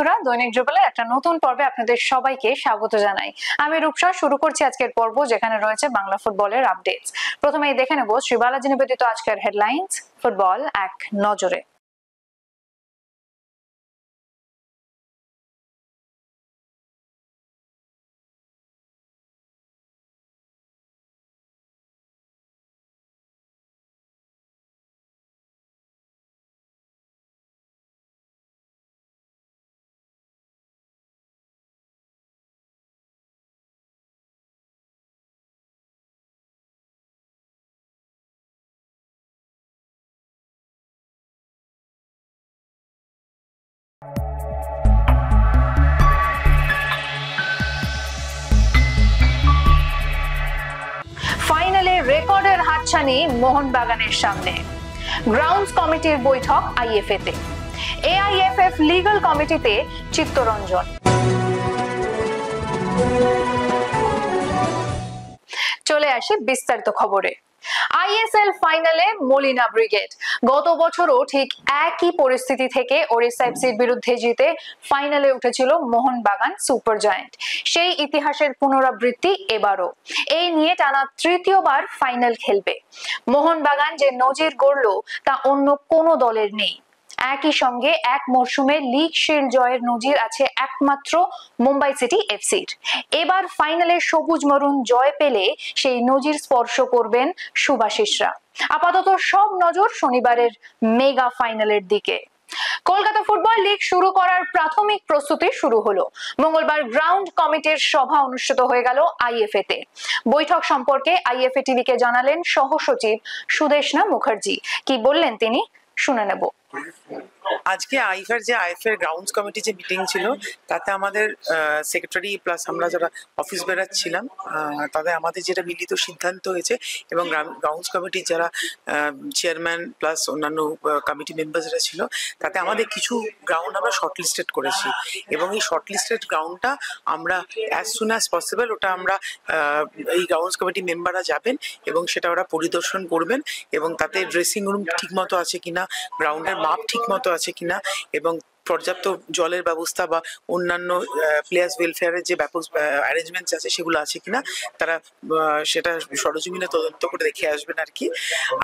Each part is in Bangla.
বন্ধুরা, দৈনিক যুগলের একটা নতুন পর্বে আপনাদের সবাইকে স্বাগত জানাই। আমি রূপসা। শুরু করছি আজকের পর্ব, যেখানে রয়েছে বাংলা ফুটবলের আপডেটস। প্রথমেই দেখে নেব শ্রী বালাজি নিবেদিত আজকের হেডলাইন্স, ফুটবল এক নজরে। ফাইনালে রেকর্ডের হাতছানি মোহনবাগানের সামনে। গ্রাউন্ডস কমিটির বৈঠক আইএফএ তে। এআইএফএফ লিগ্যাল কমিটিতে চিত্তরঞ্জন। চলে আসি বিস্তারিত খবরে। আইএসএল ফাইনালে মলিনা ব্রিগেড। গত বছরও ঠিক একই পরিস্থিতি থেকে ওড়িশা এফসির বিরুদ্ধে জিতে ফাইনালে উঠেছিল মোহনবাগান সুপার জায়ান্ট। সেই ইতিহাসের পুনরাবৃত্তি এবারও। এই নিয়ে টানা তৃতীয়বার ফাইনাল খেলবে মোহনবাগান। যে নজির গড়ল তা অন্য কোনো দলের নেই। একই সঙ্গে এক মরশুমে লিগ শিল্ড জয়ের নজির আছে একমাত্র মুম্বাই সিটি এফসির। এবার ফাইনালে সবুজ মরুন জয় পেলে সেই নজির স্পর্শ করবেন শুভাশিসরা। আপাতত সব নজর শনিবারের মেগা ফাইনালের দিকে। কলকাতা ফুটবল লিগ শুরু করার প্রাথমিক প্রস্তুতি শুরু হলো। মঙ্গলবার গ্রাউন্ড কমিটির সভা অনুষ্ঠিত হয়ে গেল আইএফএ তে। বৈঠক সম্পর্কে আইএফএ টিভিকে জানালেন সহ সচিব সুদেশনা মুখার্জি। কি বললেন তিনি, শুনে নেব। আজকে আইএফএর গ্রাউন্ডস কমিটি যে মিটিং ছিল, তাতে আমাদের সেক্রেটারি প্লাস আমরা যারা অফিস বেরার ছিলাম, তাদের আমাদের যেটা মিলিত সিদ্ধান্ত হয়েছে, এবং গ্রাউন্ডস কমিটির যারা চেয়ারম্যান প্লাস অন্যান্য কমিটি মেম্বার্সরা ছিল, তাতে আমাদের কিছু গ্রাউন্ড আমরা শর্টলিস্টেড করেছি। এবং এই শর্টলিস্টেড গ্রাউন্ডটা আমরা অ্যাজ সুন অ্যাজ পসিবল ওটা আমরা এই গ্রাউন্ডস কমিটি মেম্বাররা যাবেন এবং সেটা ওরা পরিদর্শন করবেন, এবং তাতে ড্রেসিং রুম ঠিক মতো আছে কিনা, গ্রাউন্ডের মাপ ঠিক মতো আছে কিনা, এবং পর্যাপ্ত জলের ব্যবস্থা বা অন্যান্য প্লেয়ার্স ওয়েলফেয়ারের যে ব্যাপক অ্যারেঞ্জমেন্টস আছে সেগুলো আছে কিনা, তারা সেটা সরজমিনে তদন্ত করে দেখে আসবেন আর কি।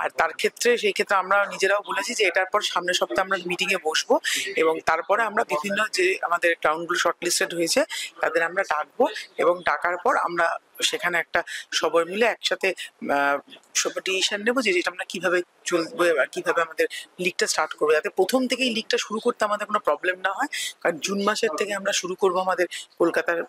আর তার ক্ষেত্রে সেই ক্ষেত্রে আমরা নিজেরাও বলেছি যে এটার পর সামনের সপ্তাহে আমরা মিটিংয়ে বসবো, এবং তারপরে আমরা বিভিন্ন যে আমাদের গ্রাউন্ডগুলো শর্টলিস্টেড হয়েছে তাদের আমরা ডাকবো, এবং ডাকার পর আমরা সেখানে একটা সবাই মিলে একসাথে ডিসিশন নেবো যে যেটা আমরা কিভাবে চলবে আর কিভাবে আমাদের লিগটা স্টার্ট করবো, যাতে প্রথম থেকেই লিগটা শুরু করতে আমাদের কোনো প্রবলেম না হয়। কারণ জুন মাসের থেকে আমরা শুরু করবো আমাদের কলকাতার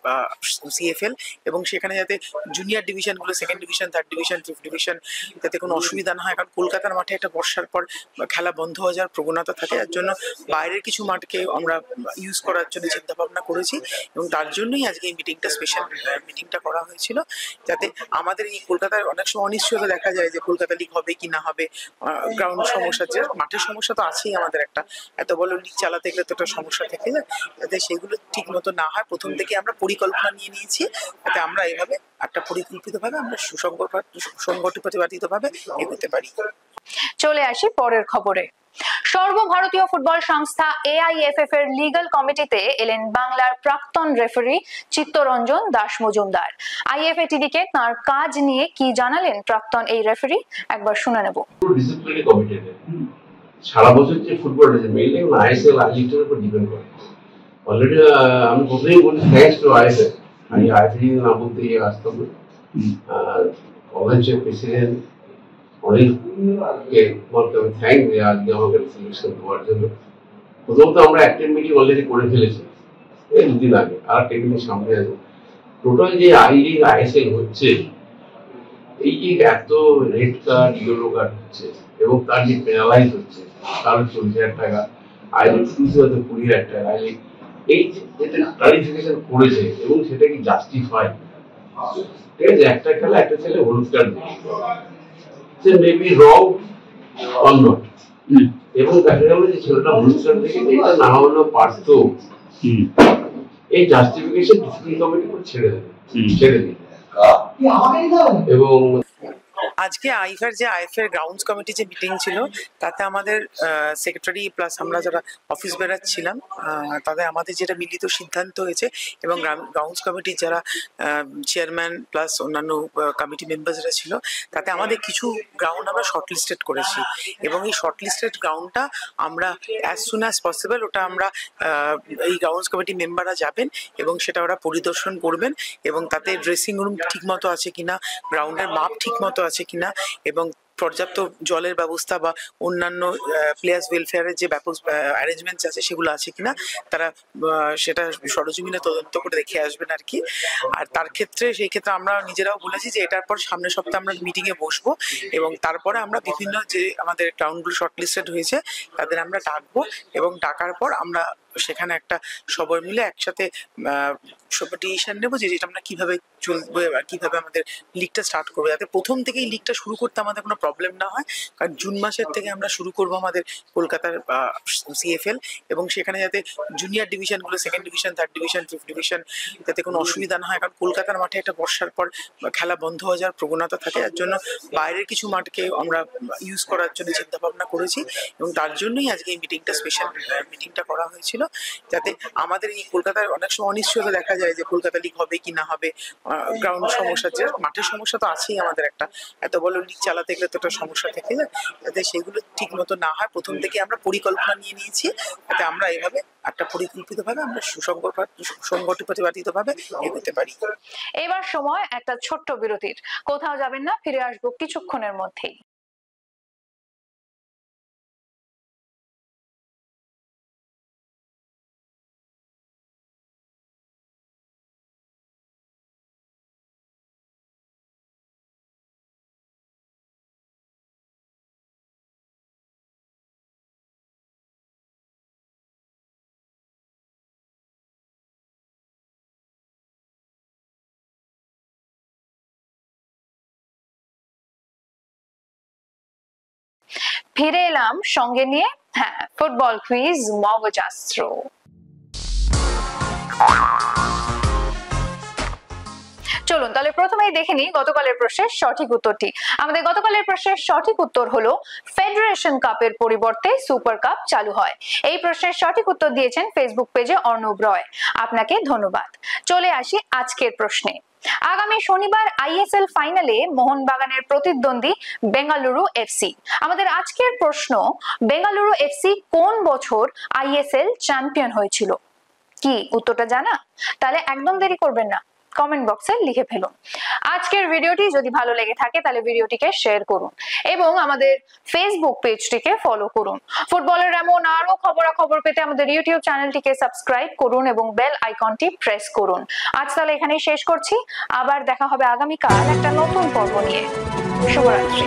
সিএফএল, এবং সেখানে যাতে জুনিয়র ডিভিশনগুলো, second division, third division, fifth division, যাতে কোনো অসুবিধা না হয়। কারণ কলকাতার মাঠে একটা বর্ষার পর খেলা বন্ধ হয়ে যাওয়ার প্রবণতা থাকে, যার জন্য বাইরের কিছু মাঠকে আমরা ইউজ করার জন্য চিন্তা ভাবনা করেছি, এবং তার জন্যই আজকে এই মিটিংটা স্পেশাল মিটিংটা করা হয়েছিল, যাতে আমাদের এই কলকাতায় অনেক সময় অনিশ্চয়তা দেখা যায় যে কলকাতা লিগ হবে কি না হবে, গ্রাউন্ড সমস্যা, যে মাঠের সমস্যা তো আছেই আমাদের, একটা এত বড় লিগ চালাতে গেলে তো একটা সমস্যা থেকে যায়, যাতে সেগুলো ঠিক মতো না হয় প্রথম থেকে আমরা পরিকল্পনা নিয়ে নিয়েছি, যাতে আমরা এইভাবে একটা পরিকল্পিতভাবে আমরা সুসংগঠিতভাবে এগোতে পারি। চলে আসি পরের খবরে। সর্বভারতীয় ফুটবল সংস্থা এআইএফএফ এর লিগ্যাল কমিটিতে এলেন বাংলার প্রাক্তন রেফারি চিত্তরঞ্জন দাস মজুমদার। আইএফএ টিভিকে তার কাজ নিয়ে কি জানালেন প্রাক্তন এই রেফারি, একবার শুনে নেব। ডিসিপ্লিনারি কমিটিতে সারা বছর যে ফুটবল মেইনলি আইএসএল আইলিগের উপর ডিপেন্ড করে। অলরেডি আমি প্রথমেই বলি থ্যাঙ্কস টু আইএসএল। আমি আইএফএল নাম বলতে গিয়ে আসতাম, অভিনয় প্রেসিডেন্ট অনেককে বলতে আমি থ্যাঙ্ক দিই আজকে আমাকে সিলেকশন দেওয়ার জন্য। প্রথমত আমরা একটা মিটিং অলরেডি করে ফেলেছি এই দুদিন আগে, আর টেকনিক সামনে আছে। টোটাল যে আই লিগ আইএসএল হচ্ছে, এই যে এত রেড কার্ড ইয়েলো কার্ড হচ্ছে এবং তার যে পেনালাইজ হচ্ছে, কারো 40,000 টাকা, আই লিগ 20,000 টাকা, আই লিগ এই যেটা ক্লারিফিকেশন করেছে এবং সেটা কি জাস্টিফাই? ঠিক আছে, একটা খেলা একটা ছেলে হলুদ কার্ড দিয়েছে, মেবি রং অর নট, এবং দেখা গেল যে ছেলেটা হলুদ কার্ড দেখে এটা না হলেও পারত, এই জাস্টিফিকেশন ডিসিপ্লিন কমিটি করে ছেড়ে দিই। এবং আজকে আইএফএর গ্রাউন্ডস কমিটি যে মিটিং ছিল তাতে আমাদের সেক্রেটারি প্লাস আমরা যারা অফিস বেরার ছিলাম তাদের আমাদের যেটা মিলিত সিদ্ধান্ত হয়েছে এবং গ্রাউন্ডস কমিটির যারা চেয়ারম্যান প্লাস অন্যান্য কমিটি মেম্বার্সরা ছিল তাতে আমাদের কিছু গ্রাউন্ড আমরা শর্টলিস্টেড করেছি এবং এই শর্টলিস্টেড গ্রাউন্ডটা আমরা অ্যাজ সুন অ্যাজ পসিবল ওটা আমরা এই গ্রাউন্ডস কমিটি মেম্বাররা যাবেন এবং সেটা ওরা পরিদর্শন করবেন এবং তাতে ড্রেসিং রুম ঠিকমতো আছে কিনা, গ্রাউন্ডের মাপ ঠিকমতো আছে কিনা এবং পর্যাপ্ত জলের ব্যবস্থা বা অন্যান্য প্লেয়ার্স ওয়েলফেয়ারের যে ব্যাপক অ্যারেঞ্জমেন্টস আছে সেগুলো আছে কিনা তারা সেটা সরজমিনে তদন্ত করে দেখে আসবেন আর কি। আর তার ক্ষেত্রে সেই ক্ষেত্রে আমরা নিজেরাও বলেছি যে এটার পর সামনের সপ্তাহে আমরা মিটিংয়ে বসবো এবং তারপরে আমরা বিভিন্ন যে আমাদের গ্রাউন্ডগুলো শর্টলিস্টেড হয়েছে তাদের আমরা ডাকবো এবং ডাকার পর আমরা সেখানে একটা সবাই মিলে একসাথে ডিসিশন নেবো যে যেটা আমরা কিভাবে চলবে আর কিভাবে আমাদের লিগটা স্টার্ট করবো, যাতে প্রথম থেকেই লিগটা শুরু করতে আমাদের কোনো প্রবলেম না হয়। কারণ জুন মাসের থেকে আমরা শুরু করবো আমাদের কলকাতার CFL এবং সেখানে যাতে জুনিয়র ডিভিশনগুলো, second division, third division, fifth division, যাতে কোনো অসুবিধা না হয়। কারণ কলকাতার মাঠে একটা বর্ষার পর খেলা বন্ধ হয়ে যাওয়ার প্রবণতা থাকে, যার জন্য বাইরের কিছু মাঠকে আমরা ইউজ করার জন্য চিন্তা ভাবনা করেছি এবং তার জন্যই আজকে এই মিটিংটা স্পেশাল মিটিংটা করা হয়েছিল, যাতে আমাদের এই কলকাতার অনেক সময় অনিশ্চয়তা দেখা যায় যে কলকাতা লিগ হবে কি না হবে, গ্রাউন্ড সমস্যা, যে মাঠের সমস্যা তো আছেই আমাদের, একটা এত বড় লিগ চালাতে গেলে তো একটা সমস্যা থেকে যায়, যাতে সেগুলো ঠিক মতো না হয় প্রথম থেকে আমরা পরিকল্পনা নিয়ে নিয়েছি, যাতে আমরা এইভাবে একটা পরিকল্পিতভাবে আমরা সুসংগঠিতভাবে এগোতে পারি। এবার সময় একটা ছোট্ট বিরতির, কোথাও যাবেন না, ফিরে আসবো কিছুক্ষণের মধ্যেই। ফিরে এলাম সঙ্গে নিয়ে ফুটবল কুইজ মগজাস্ত্র। চলুন তাহলে প্রথমেই দেখে নিই গতকালের প্রশ্নের সঠিক উত্তরটি। আমাদের গতকালের প্রশ্নের সঠিক উত্তর হলো ফেডারেশন কাপের পরিবর্তে সুপার কাপ চালু হয়। এই প্রশ্নের সঠিক উত্তর দিয়েছেন ফেসবুক পেজে অর্ণব রয়, আপনাকে ধন্যবাদ। চলে আসি আজকের প্রশ্নে। আগামী শনিবার ISL ফাইনালে মোহনবাগানের প্রতিদ্বন্দ্বী বেঙ্গালুরু FC। আমাদের আজকের প্রশ্ন, বেঙ্গালুরু FC কোন বছর ISL চ্যাম্পিয়ন হয়েছিল? কি উত্তরটা জানা? তাহলে একদম দেরি করবেন না, কমেন্ট বক্সে লিখে ফেলুন। আজকের ভিডিওটি যদি ভালো লেগে থাকে তাহলে ভিডিওটিকে শেয়ার করুন এবং আমাদের ফেসবুক পেজটিকে ফলো করুন। ফুটবলের এমন আরো খবরাখবর পেতে আমাদের ইউটিউব চ্যানেলটিকে সাবস্ক্রাইব করুন এবং বেল আইকনটি প্রেস করুন। আজ তাহলে এখানেই শেষ করছি, আবার দেখা হবে আগামীকাল একটা নতুন পর্ব নিয়ে। শুভরাত্রি।